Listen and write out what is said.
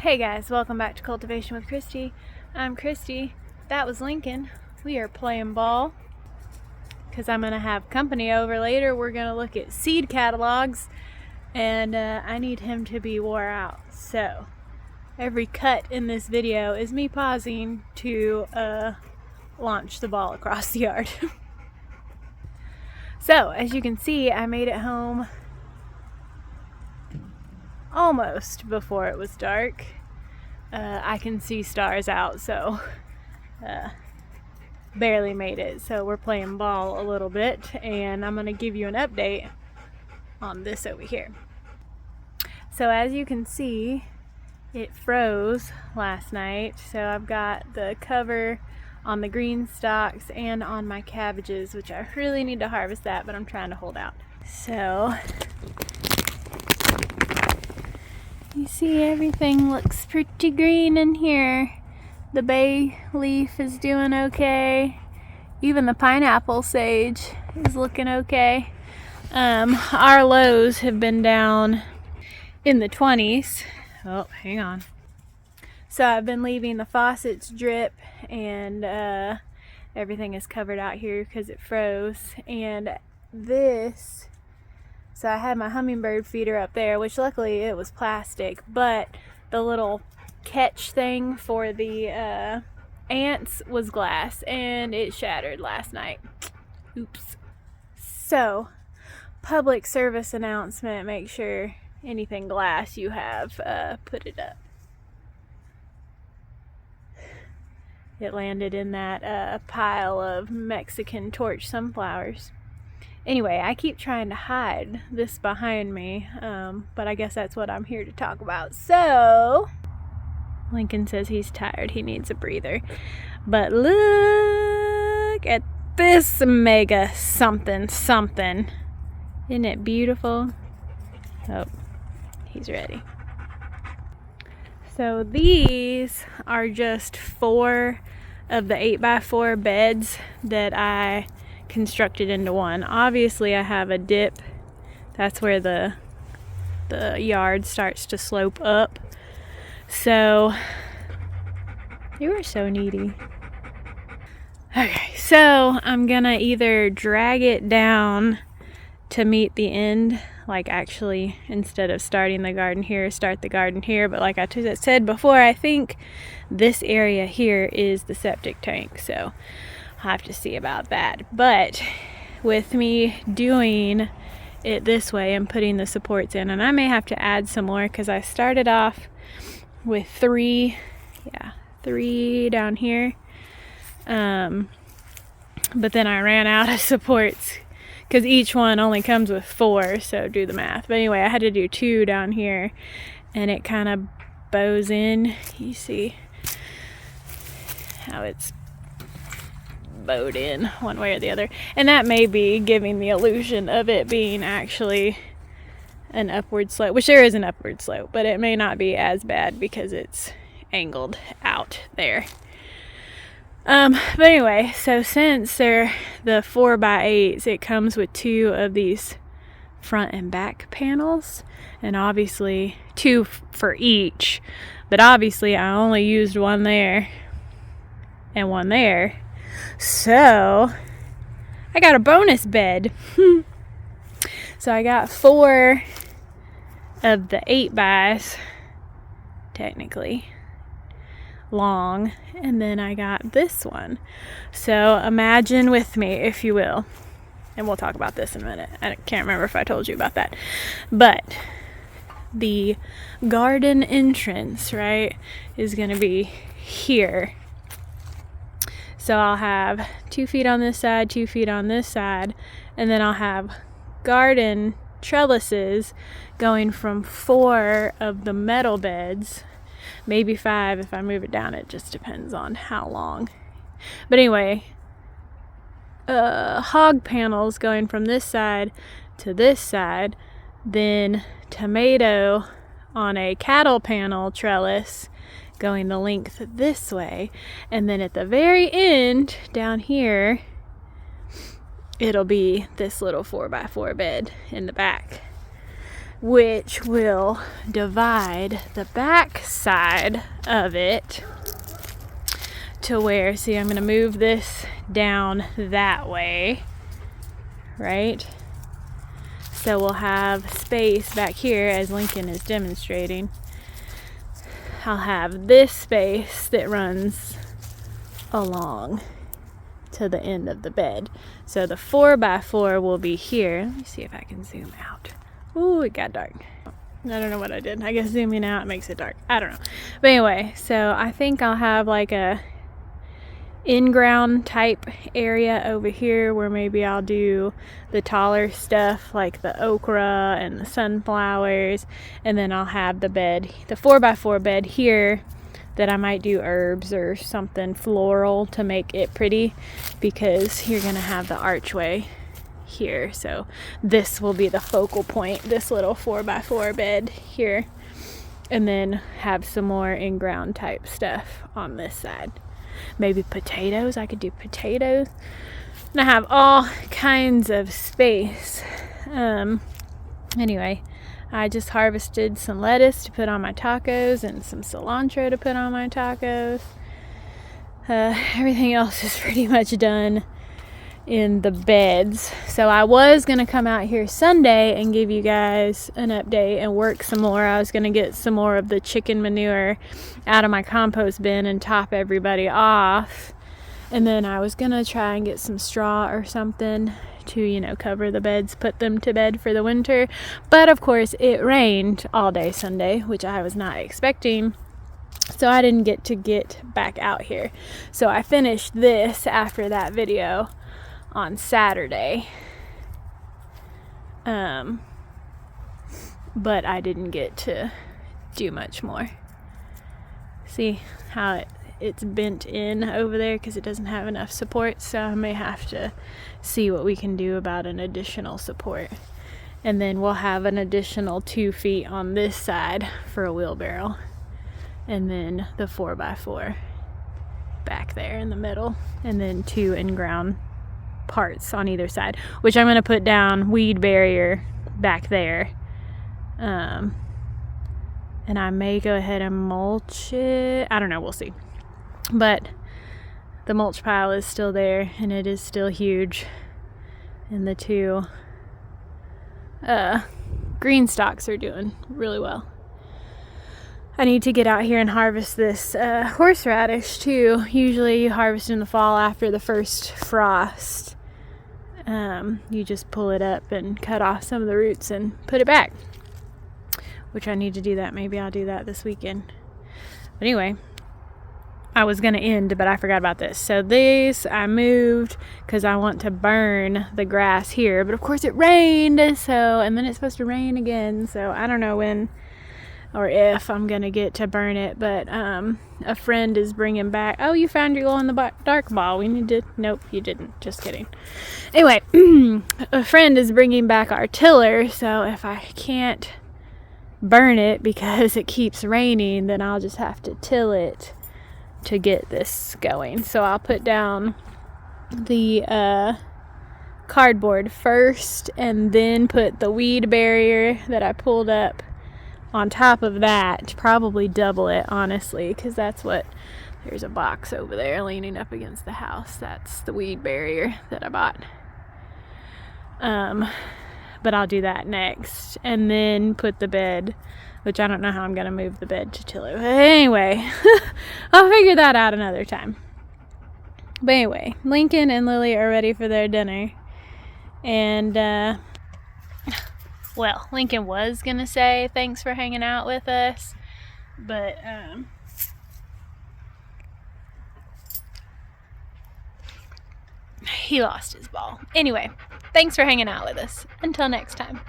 Hey guys, welcome back to Cultivation with Christy. I'm Christy. That was Lincoln. We are playing ball because I'm going to have company over later. We're going to look at seed catalogs and I need him to be wore out. So every cut in this video is me pausing to launch the ball across the yard. So as you can see, I made it home almost before it was dark. I can see stars out, so barely made it. So we're playing ball a little bit, and I'm gonna give you an update on this over here. So as you can see, it froze last night, so I've got the cover on the green stalks and on my cabbages, which I really need to harvest that, but I'm trying to hold out. So you see everything looks pretty green in here. The bay leaf is doing okay. Even the pineapple sage is looking okay. Our lows have been down in the 20s. Oh, hang on. So I've been leaving the faucets drip and everything is covered out here because it froze. And this, so I had my hummingbird feeder up there, which luckily it was plastic, but the little catch thing for the ants was glass and it shattered last night. Oops. So, public service announcement, make sure anything glass you have, put it up. It landed in that pile of Mexican torch sunflowers. Anyway, I keep trying to hide this behind me, but I guess that's what I'm here to talk about. So, Lincoln says he's tired, he needs a breather. But look at this mega something. Isn't it beautiful? Oh, he's ready. So these are just 4 of the 8x4 beds that I constructed into one. Obviously I have a dip. That's where the yard starts to slope up. So you are so needy. Okay, so I'm gonna either drag it down to meet the end, like actually instead of starting the garden here, start the garden here, but like I said before, I think this area here is the septic tank, so I'll have to see about that. But with me doing it this way and putting the supports in, and I may have to add some more because I started off with 3 down here, but then I ran out of supports because each one only comes with 4, so do the math. But anyway, I had to do 2 down here, and it kind of bows in. You see how it's bowed in one way or the other, and that may be giving the illusion of it being actually an upward slope, which there is an upward slope, but it may not be as bad because it's angled out there. But anyway, so since they're the 4x8s, it comes with 2 of these front and back panels, and obviously 2 for each, but obviously I only used 1 there and 1 there, so I got a bonus bed. So I got 4 of the 8x, technically long, and then I got this one. So imagine with me, if you will, and we'll talk about this in a minute. I can't remember if I told you about that, but the garden entrance, right, is going to be here. So I'll have 2 feet on this side, 2 feet on this side, and then I'll have garden trellises going from 4 of the metal beds, maybe 5 if I move it down. It just depends on how long. But anyway, hog panels going from this side to this side, then tomato on a cattle panel trellis going the length this way, and then at the very end down here it'll be this little 4x4 bed in the back. which will divide the back side of it to where, see, I'm going to move this down that way, right? So we'll have space back here, as Lincoln is demonstrating. I'll have this space that runs along to the end of the bed. So the 4x4 will be here. Let me see if I can zoom out. Ooh, it got dark. I don't know what I did. I guess zooming out makes it dark. I don't know. But anyway, so I think I'll have like a in-ground type area over here where maybe I'll do the taller stuff like the okra and the sunflowers, and then I'll have the bed, the 4x4 bed here, that I might do herbs or something floral to make it pretty, because you're gonna have the archway here. So this will be the focal point, this little 4x4 bed here, and then have some more in-ground type stuff on this side. Maybe potatoes. I could do potatoes. And I have all kinds of space. Anyway, I just harvested some lettuce to put on my tacos and some cilantro to put on my tacos. Everything else is pretty much done in the beds. So I was going to come out here Sunday and give you guys an update and work some more. I was going to get some more of the chicken manure out of my compost bin and top everybody off. And then I was going to try and get some straw or something to, you know, cover the beds, put them to bed for the winter. But of course it rained all day Sunday, which I was not expecting. So I didn't get back out here. So I finished this after that video on Saturday, but I didn't get to do much more. See how it's bent in over there because it doesn't have enough support, so I may have to see what we can do about an additional support. And then we'll have an additional 2 feet on this side for a wheelbarrow, and then the 4x4 back there in the middle, and then 2 in-ground parts on either side, which I'm going to put down weed barrier back there, and I may go ahead and mulch it. I don't know, we'll see. But the mulch pile is still there, and it is still huge, and the 2 green stalks are doing really well. I need to get out here and harvest this horseradish too. Usually you harvest in the fall after the first frost. You just pull it up and cut off some of the roots and put it back, which I need to do that. Maybe I'll do that this weekend. But anyway, I was going to end, but I forgot about this. So these I moved because I want to burn the grass here, but of course it rained, and then it's supposed to rain again, so I don't know when or if I'm gonna get to burn it. But a friend is bringing back, oh, you found your glow in the dark ball. We need to, nope, you didn't, just kidding. Anyway, a friend is bringing back our tiller, so if I can't burn it because it keeps raining, then I'll just have to till it to get this going. So I'll put down the cardboard first, and then put the weed barrier that I pulled up on top of that, probably double it, honestly, because that's what, there's a box over there leaning up against the house. That's the weed barrier that I bought. But I'll do that next, and then put the bed, which I don't know how I'm gonna move the bed to till it. But anyway, I'll figure that out another time. But anyway, Lincoln and Lily are ready for their dinner, and well, Lincoln was gonna say thanks for hanging out with us, but he lost his ball. Anyway, thanks for hanging out with us. Until next time.